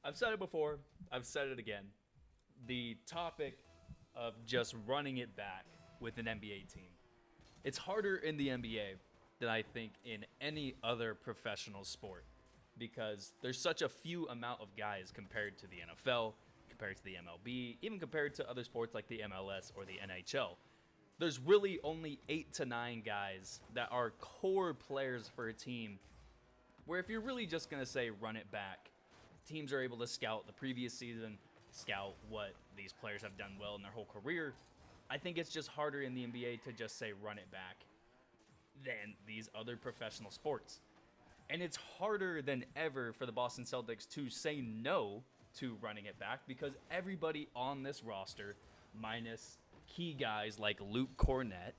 I've said it before, I've said it again. The topic of just running it back with an NBA team. It's harder in the NBA than I think in any other professional sport because there's such a few amount of guys compared to the NFL, compared to the MLB, even compared to other sports like the MLS or the NHL. There's really only 8 to 9 guys that are core players for a team where if you're really just going to say run it back, teams are able to scout the previous season, scout what these players have done well in their whole career. I think it's just harder in the NBA to just say run it back than these other professional sports. And it's harder than ever for the Boston Celtics to say no to running it back because everybody on this roster, minus key guys like Luke Cornett,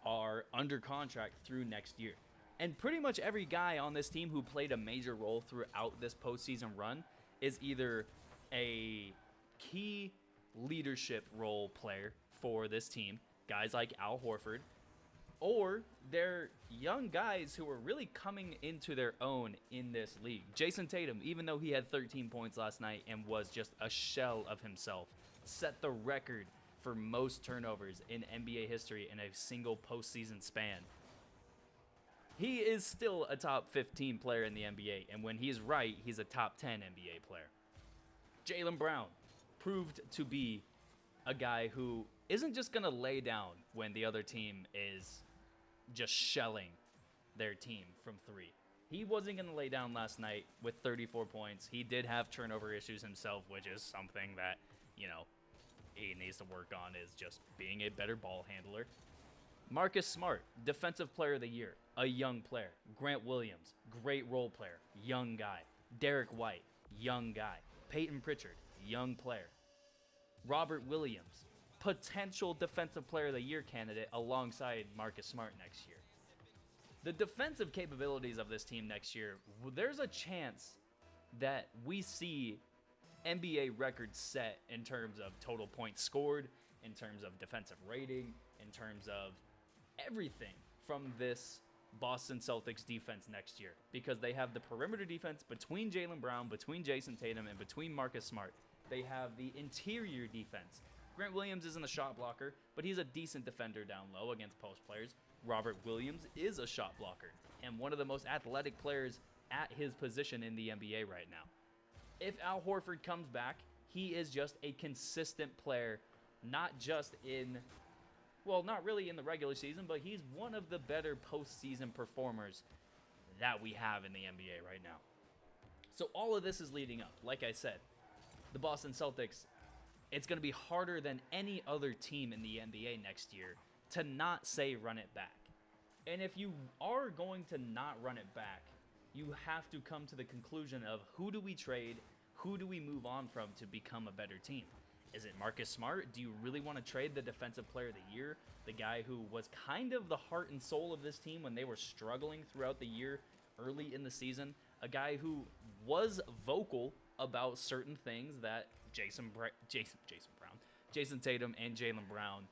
are under contract through next year. And pretty much every guy on this team who played a major role throughout this postseason run is either a key leadership role player for this team, guys like Al Horford, or they're young guys who are really coming into their own in this league. Jason Tatum, even though he had 13 points last night and was just a shell of himself, set the record for most turnovers in NBA history in a single postseason span. He is still a top 15 player in the NBA, and when he's right, he's a top 10 NBA player. Jaylen Brown proved to be a guy who isn't just going to lay down when the other team is just shelling their team from three. He wasn't going to lay down last night with 34 points. He did have turnover issues himself, which is something that, he needs to work on, is just being a better ball handler. Marcus Smart, Defensive Player of the Year, a young player. Grant Williams, great role player, young guy. Derek White, young guy. Peyton Pritchard, young player. Robert Williams, potential Defensive Player of the Year candidate alongside Marcus Smart next year. The defensive capabilities of this team next year, there's a chance that we see NBA records set in terms of total points scored, in terms of defensive rating, in terms of everything from this Boston Celtics defense next year, because they have the perimeter defense between Jaylen Brown, between Jason Tatum, and between Marcus Smart. They have the interior defense. Grant Williams isn't a shot blocker, but he's a decent defender down low against post players. Robert Williams is a shot blocker and one of the most athletic players at his position in the NBA right now. If Al Horford comes back, he is just a consistent player, not just not really in the regular season, but he's one of the better postseason performers that we have in the NBA right now. So all of this is leading up. Like I said, the Boston Celtics, it's going to be harder than any other team in the NBA next year to not say run it back. And if you are going to not run it back, you have to come to the conclusion of who do we trade, who do we move on from to become a better team? Is it Marcus Smart? Do you really want to trade the Defensive Player of the Year, the guy who was kind of the heart and soul of this team when they were struggling throughout the year early in the season, a guy who was vocal about certain things that Jason Tatum and Jaylen Brown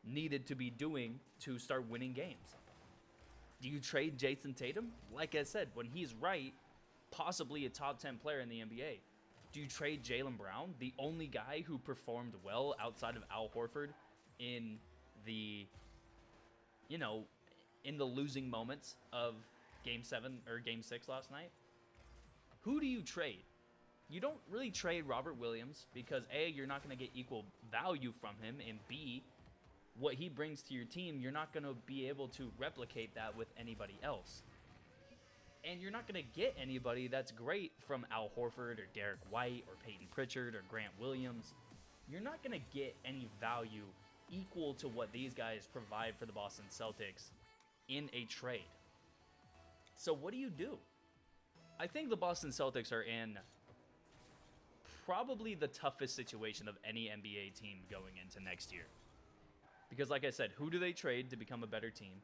needed to be doing to start winning games? Do you trade Jason Tatum? Like I said, when he's right, possibly a top 10 player in the NBA. Do you trade Jaylen Brown, the only guy who performed well outside of Al Horford in the losing moments of Game 7 or Game 6 last night? Who do you trade? You don't really trade Robert Williams because A, you're not going to get equal value from him, and B, what he brings to your team, you're not going to be able to replicate that with anybody else. And you're not going to get anybody that's great from Al Horford or Derek White or Peyton Pritchard or Grant Williams. You're not going to get any value equal to what these guys provide for the Boston Celtics in a trade. So what do you do? I think the Boston Celtics are in probably the toughest situation of any NBA team going into next year. Because like I said, who do they trade to become a better team?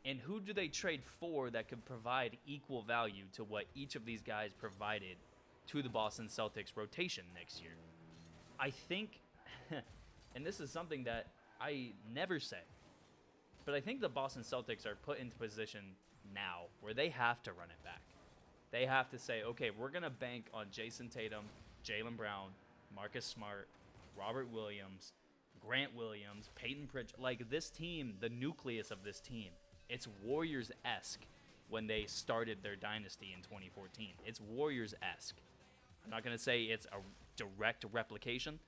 And who do they trade for that could provide equal value to what each of these guys provided to the Boston Celtics rotation next year? I think, and this is something that I never say, but I think the Boston Celtics are put into position now where they have to run it back. They have to say, okay, we're going to bank on Jason Tatum, Jaylen Brown, Marcus Smart, Robert Williams, Grant Williams, Peyton Pritchard. Like, this team, the nucleus of this team, it's Warriors-esque when they started their dynasty in 2014. It's Warriors-esque. I'm not going to say it's a direct replication,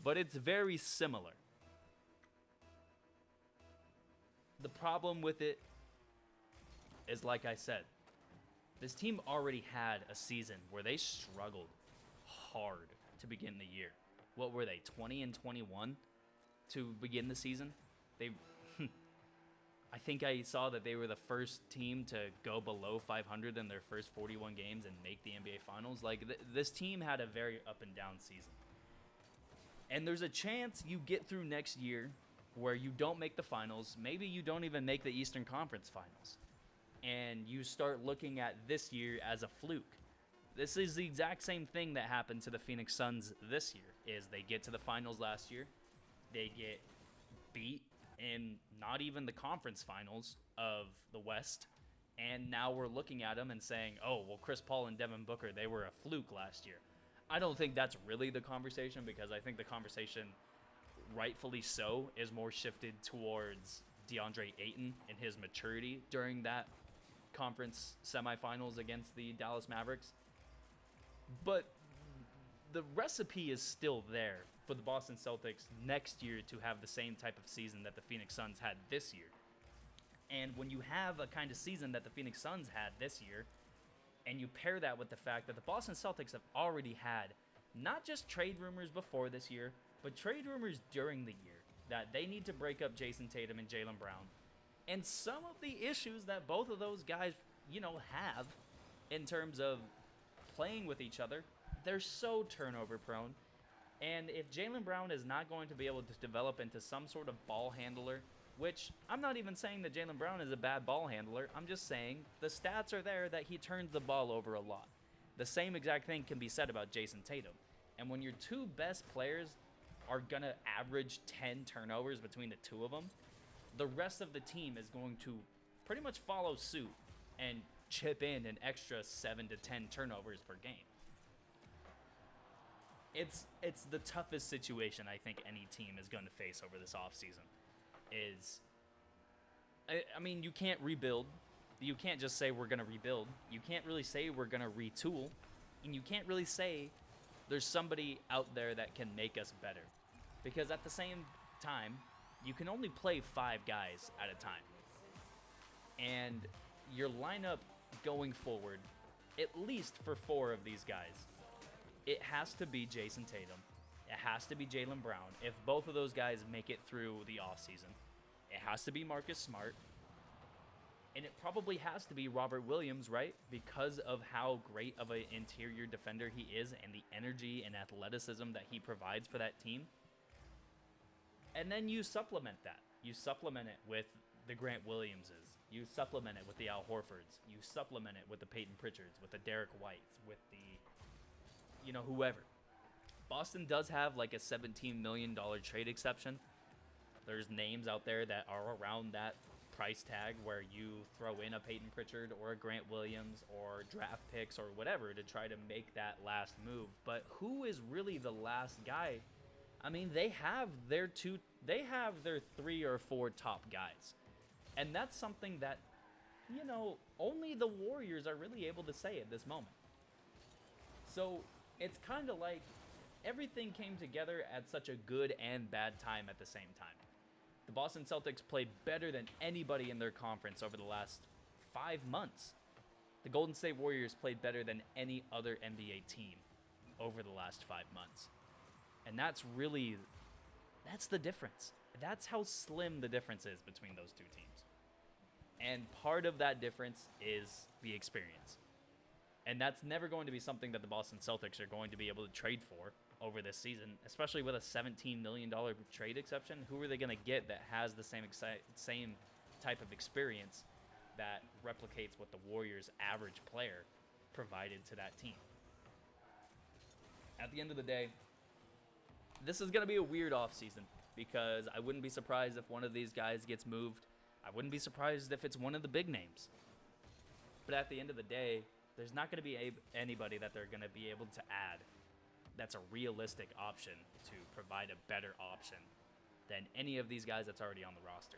but it's very similar. The problem with it is, like I said, this team already had a season where they struggled hard to begin the year. What were they, 20-21 to begin the season? I think I saw that they were the first team to go below 500 in their first 41 games and make the NBA Finals. Like, this team had a very up and down season. And there's a chance you get through next year where you don't make the finals. Maybe you don't even make the Eastern Conference Finals. And you start looking at this year as a fluke. This is the exact same thing that happened to the Phoenix Suns this year, is they get to the finals last year. They get beat in not even the conference finals of the West. And now we're looking at them and saying, oh, well, Chris Paul and Devin Booker, they were a fluke last year. I don't think that's really the conversation, because I think the conversation, rightfully so, is more shifted towards DeAndre Ayton and his maturity during that conference semifinals against the Dallas Mavericks. But the recipe is still there for the Boston Celtics next year to have the same type of season that the Phoenix Suns had this year. And when you have a kind of season that the Phoenix Suns had this year, and you pair that with the fact that the Boston Celtics have already had not just trade rumors before this year, but trade rumors during the year, that they need to break up Jason Tatum and Jaylen Brown. And some of the issues that both of those guys, have in terms of playing with each other, they're so turnover prone. And if Jaylen Brown is not going to be able to develop into some sort of ball handler, which I'm not even saying that Jaylen Brown is a bad ball handler, I'm just saying the stats are there that he turns the ball over a lot. The same exact thing can be said about Jason Tatum. And when your two best players are going to average 10 turnovers between the two of them, the rest of the team is going to pretty much follow suit and chip in an extra 7 to 10 turnovers per game. It's the toughest situation I think any team is going to face over this offseason. I mean, you can't rebuild. You can't just say we're going to rebuild. You can't really say we're going to retool. And you can't really say there's somebody out there that can make us better. Because at the same time, you can only play 5 guys at a time. And your lineup going forward, at least for 4 of these guys, it has to be Jason Tatum. It has to be Jaylen Brown. If both of those guys make it through the offseason, it has to be Marcus Smart. And it probably has to be Robert Williams, right? Because of how great of an interior defender he is and the energy and athleticism that he provides for that team. And then you supplement that. You supplement it with the Grant Williamses. You supplement it with the Al Horfords. You supplement it with the Peyton Pritchards, with the Derek Whites, with the, whoever. Boston does have like a $17 million trade exception. There's names out there that are around that price tag where you throw in a Peyton Pritchard or a Grant Williams or draft picks or whatever to try to make that last move. But who is really the last guy? I mean, they have their 3 or 4 top guys. And that's something that, only the Warriors are really able to say at this moment. So it's kind of like everything came together at such a good and bad time at the same time. The Boston Celtics played better than anybody in their conference over the last 5 months. The Golden State Warriors played better than any other NBA team over the last 5 months. And that's the difference. That's how slim the difference is between those two teams. And part of that difference is the experience. And that's never going to be something that the Boston Celtics are going to be able to trade for over this season, especially with a $17 million trade exception. Who are they going to get that has the same type of experience that replicates what the Warriors' average player provided to that team? At the end of the day, this is going to be a weird offseason because I wouldn't be surprised if one of these guys gets moved. I wouldn't be surprised if it's one of the big names. But at the end of the day, there's not going to be anybody that they're going to be able to add that's a realistic option to provide a better option than any of these guys that's already on the roster.